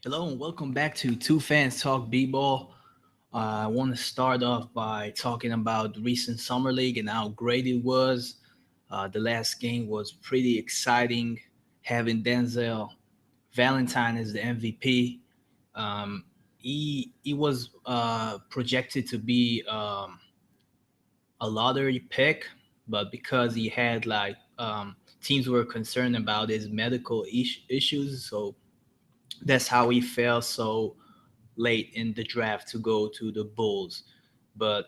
Hello and welcome back to Two Fans Talk B-Ball. I want to start off by talking about the recent Summer League and how great it was. The last game was pretty exciting, having Denzel Valentine as the MVP. He was projected to be a lottery pick, but because he had teams were concerned about his medical issues, so that's how he fell so late in the draft to go to the Bulls. But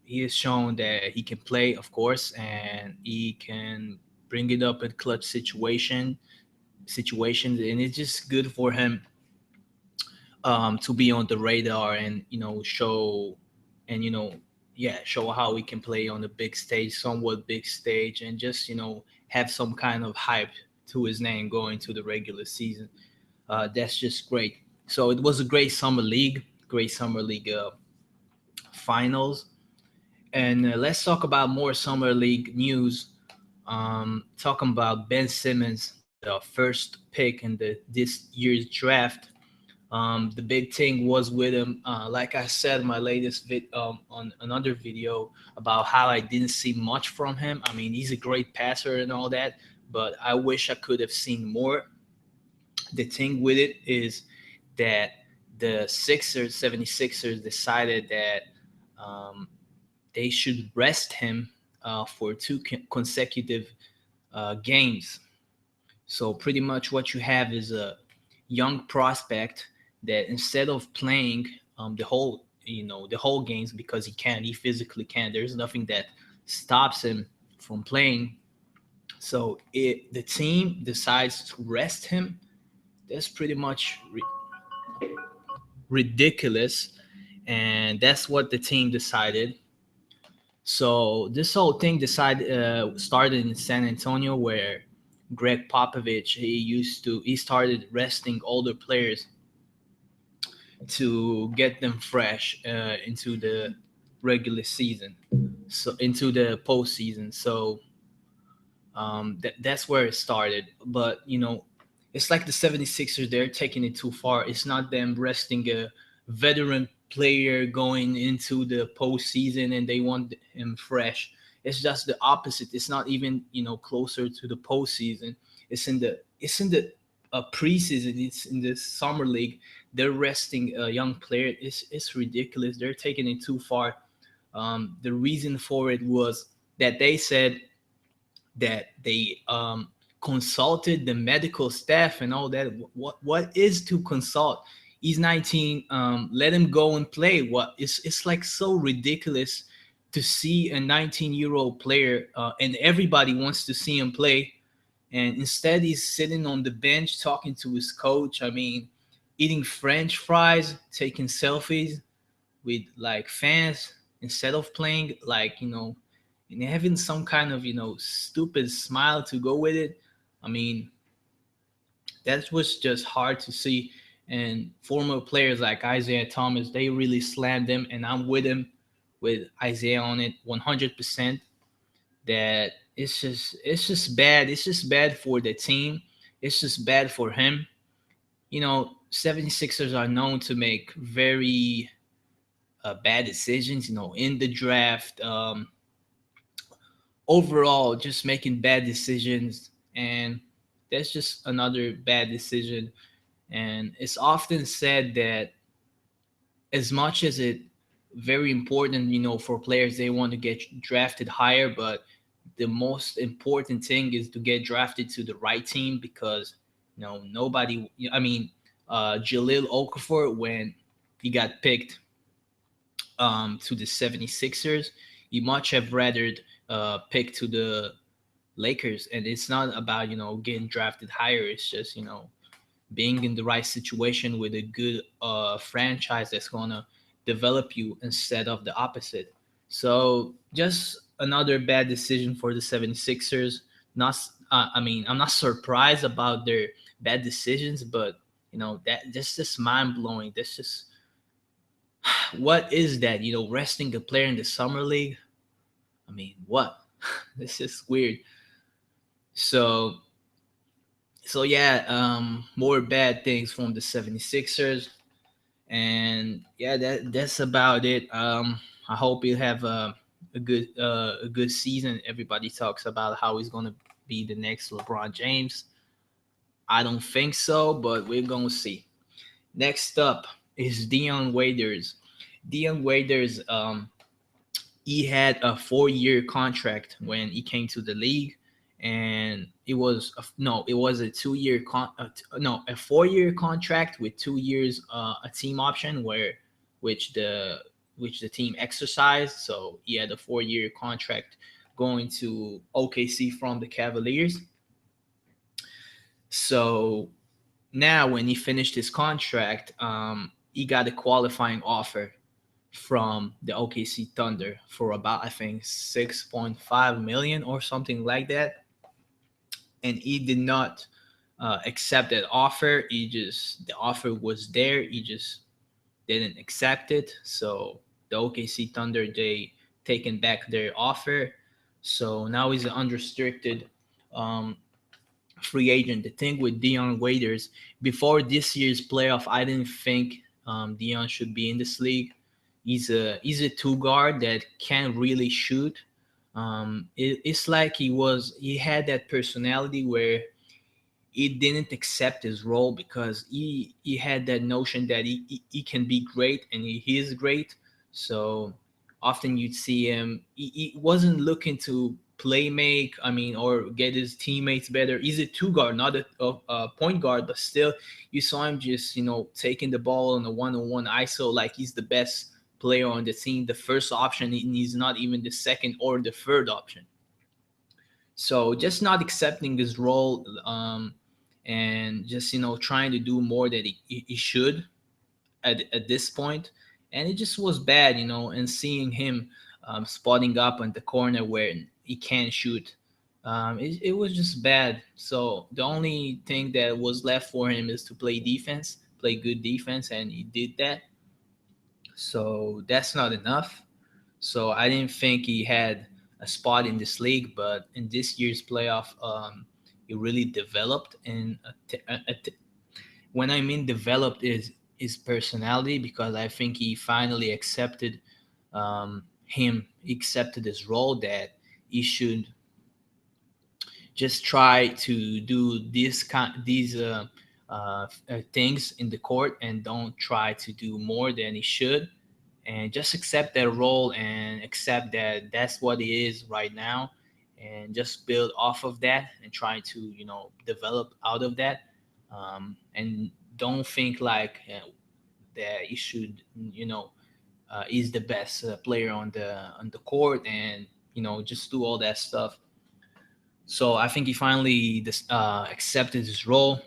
he has shown that he can play, of course, and he can bring it up in clutch situations, and it's just good for him to be on the radar and show and show how he can play on the big stage, somewhat big stage, and just have some kind of hype to his name going to the regular season. That's just great. So it was a great summer league finals. And let's talk about more summer league news. Talking about Ben Simmons, the first pick in the this year's draft. The big thing was with him, like I said in my latest on another video about how I didn't see much from him. I mean, he's a great passer and all that, but I wish I could have seen more. The thing with it is that the 76ers decided that um, they should rest him for two consecutive games. So pretty much what you have is a young prospect that instead of playing the whole games because he physically can't. There's nothing that stops him from playing. So the team decides to rest him. That's pretty much ridiculous, and that's what the team decided. So this whole thing started in San Antonio, where Greg Popovich he started resting older players to get them fresh into the regular season, so into the postseason. So that's where it started. But it's like the 76ers, they're taking it too far. It's not them resting a veteran player going into the postseason and they want him fresh. It's just the opposite. It's not even closer to the postseason. It's in the preseason. It's in the summer league. They're resting a young player. It's ridiculous. They're taking it too far. The reason for it was that they said that they consulted the medical staff and all that. What is to consult? He's 19. Let him go and play. It's like so ridiculous to see a 19-year-old player, and everybody wants to see him play, and instead he's sitting on the bench talking to his coach. I mean, eating French fries, taking selfies with like fans instead of playing, and having some kind of stupid smile to go with it. I mean, that was just hard to see. And former players like Isaiah Thomas, they really slammed him, and I'm with him, with Isaiah on it 100%. That it's just bad. It's just bad for the team. It's just bad for him. 76ers are known to make very bad decisions, in the draft. Overall, just making bad decisions, and that's just another bad decision. And it's often said that as much as it very important, for players, they want to get drafted higher, but the most important thing is to get drafted to the right team because nobody. I mean, Jalil Okafor, when he got picked to the 76ers, he much have rather pick to the Lakers. And it's not about getting drafted higher. It's just being in the right situation with a good franchise that's gonna develop you instead of the opposite. So just another bad decision for the 76ers. Not, I mean, I'm not surprised about their bad decisions, but that's just mind blowing. That's just what is that? Resting a player in the summer league. I mean, what? This is weird. So So yeah, more bad things from the 76ers. And yeah, that's about it. I hope you have a good season. Everybody talks about how he's gonna be the next LeBron James. I don't think so, but we're gonna see. Next up is Dion Waiters. Dion Waiters, he had a 4 year contract when he came to the league, and it was no, it was a 2 year no, a 4 year contract with 2 years a team option where which the which the team exercised. So he had a 4 year contract going to OKC from the Cavaliers. So now when he finished his contract, he got a qualifying offer from the OKC Thunder for about I think 6.5 million or something like that, and he did not accept that offer. He just the offer was there. He just didn't accept it. So the OKC Thunder they taken back their offer. So now he's an unrestricted um, free agent. The thing with Dion Waiters, before this year's playoff, I didn't think Dion should be in this league. He's a two guard that can't really shoot. It's like he had that personality where he didn't accept his role because he had that notion that he can be great and he is great. So often you'd see him, he wasn't looking to play make, I mean, or get his teammates better. He's a two guard, not a point guard, but still you saw him just, taking the ball on a one-on-one ISO like he's the best player on the team, the first option, and he's not even the second or the third option. So just not accepting his role, and just trying to do more that he should at this point, and it just was bad, and seeing him spotting up on the corner where he can't shoot, it was just bad. So the only thing that was left for him is to play defense, play good defense, and he did that. So that's not enough. So I didn't think he had a spot in this league, but in this year's playoff, he really developed. And when I mean developed, is his personality, because I think he finally accepted he accepted his role that he should just try to do these things in the court and don't try to do more than he should, and just accept that role and accept that that's what it is right now, and just build off of that and try to develop out of that, and don't think like that you should is the best player on the court, and just do all that stuff. So I think he finally accepted his role,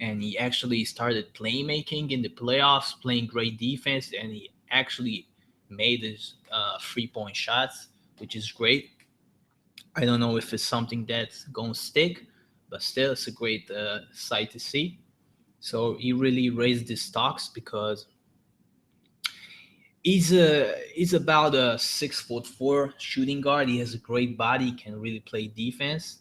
and he actually started playmaking in the playoffs, playing great defense, and he actually made his 3 point shots, which is great. I don't know if it's something that's going to stick, but still, it's a great sight to see. So he really raised his stocks because he's about a 6'4" shooting guard. He has a great body, can really play defense,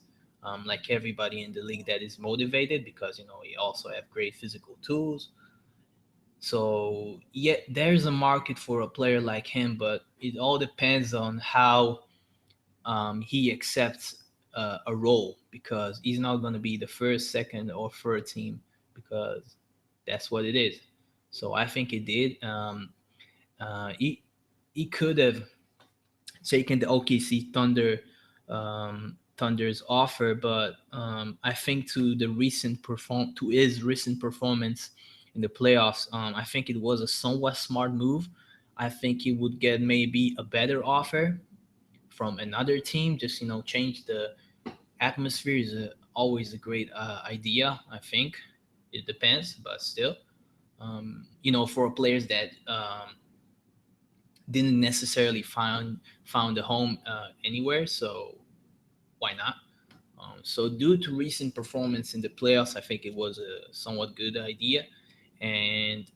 like everybody in the league that is motivated, because he also have great physical tools. So yeah, there's a market for a player like him, but it all depends on how he accepts a role, because he's not going to be the first, second, or third team, because that's what it is. So I think he did. He could have taken the OKC Thunder's offer, but I think to his recent performance in the playoffs, I think it was a somewhat smart move. I think he would get maybe a better offer from another team. Just change the atmosphere is always a great idea. I think it depends, but still, for players that didn't necessarily found a home anywhere. So why not? So due to recent performance in the playoffs, I think it was a somewhat good idea, and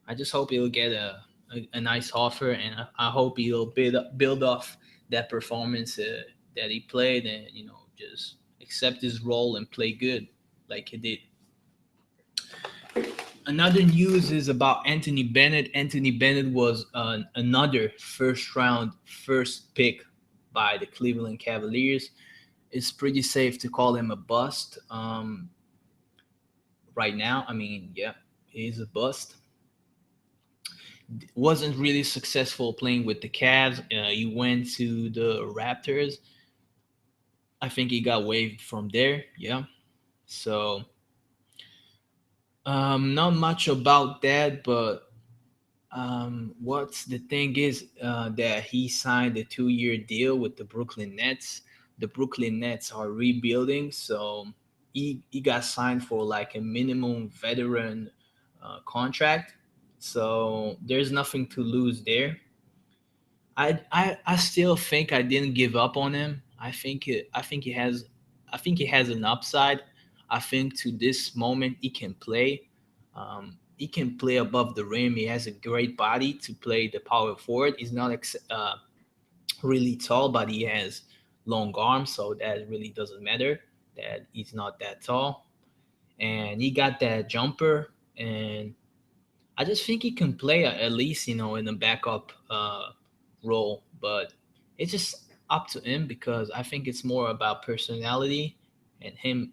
I just hope he'll get a nice offer, and I hope he'll build off that performance that he played, and just accept his role and play good like he did. Another news is about Anthony Bennett. Anthony Bennett was another first round first pick by the Cleveland Cavaliers. It's pretty safe to call him a bust right now. I mean, yeah, he's a bust. Wasn't really successful playing with the Cavs. He went to the Raptors. I think he got waived from there. Yeah. So not much about that, but what's the thing is that he signed a 2-year deal with the Brooklyn Nets. The Brooklyn Nets are rebuilding, so he got signed for like a minimum veteran contract. So there's nothing to lose there. I still think I didn't give up on him. I think he has an upside. I think to this moment he can play. He can play above the rim. He has a great body to play the power forward. He's not really tall, but he has long arms, so that really doesn't matter that he's not that tall. And he got that jumper, and I just think he can play at least, in a backup role. But it's just up to him because I think it's more about personality and him,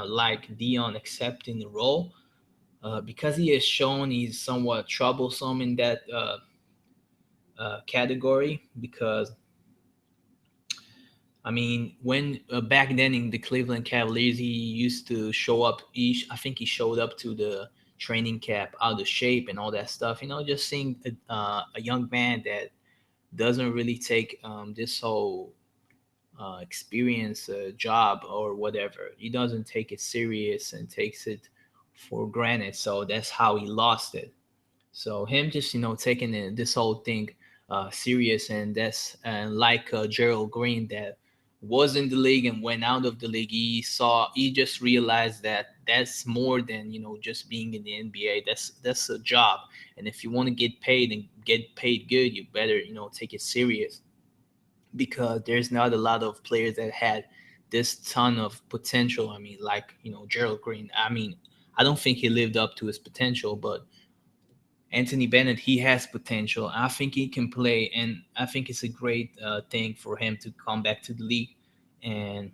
like Dion, accepting the role. Because he has shown he's somewhat troublesome in that category. Because I mean, when back then in the Cleveland Cavaliers, he used to show up. I think he showed up to the training camp out of shape and all that stuff. Just seeing a young man that doesn't really take this whole experience, job or whatever. He doesn't take it serious and takes it for granted. So that's how he lost it. So him just taking this whole thing serious, and that's and like Gerald Green that was in the league and went out of the league. He just realized that that's more than just being in the NBA. That's a job, and if you want to get paid and get paid good, you better take it serious because there's not a lot of players that had this ton of potential. I mean, like Gerald Green. I mean, I don't think he lived up to his potential, but Anthony Bennett, he has potential. I think he can play, and I think it's a great thing for him to come back to the league. And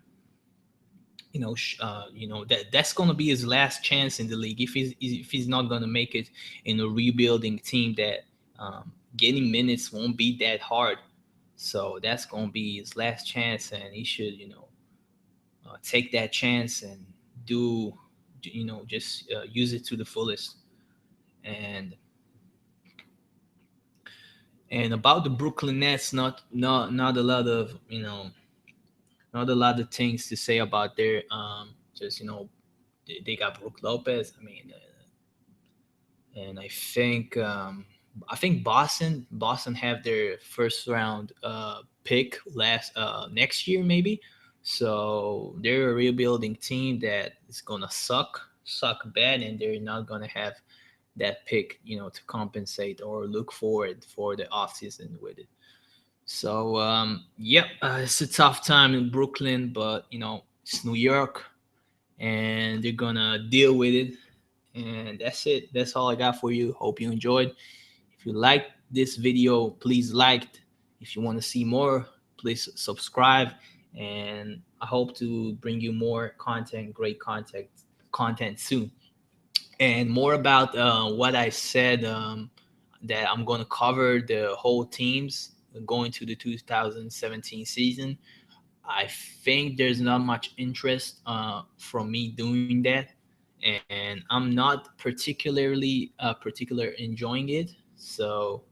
that's gonna be his last chance in the league if he's not gonna make it in a rebuilding team that getting minutes won't be that hard. So that's gonna be his last chance, and he should take that chance and do just use it to the fullest. And about the Brooklyn Nets, not a lot of not a lot of things to say about their just they got Brook Lopez. I mean, and I think Boston have their first round pick last next year maybe. So they're a rebuilding team that is gonna suck bad, and they're not gonna have that pick to compensate or look forward for the offseason with it. So yep, it's a tough time in Brooklyn, but it's New York, and they're gonna deal with it. And that's it. That's all I got for you. Hope you enjoyed. If you liked this video, please like. If you want to see more, please subscribe. And I hope to bring you more content, great content soon. And more about what I said, that I'm going to cover the whole teams going to the 2017 season. I think there's not much interest from me doing that, and I'm not particular enjoying it. So,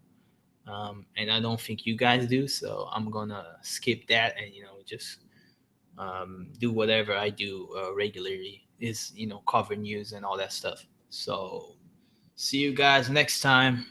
and I don't think you guys do. So I'm gonna skip that and just do whatever I do regularly is cover news and all that stuff. So see you guys next time.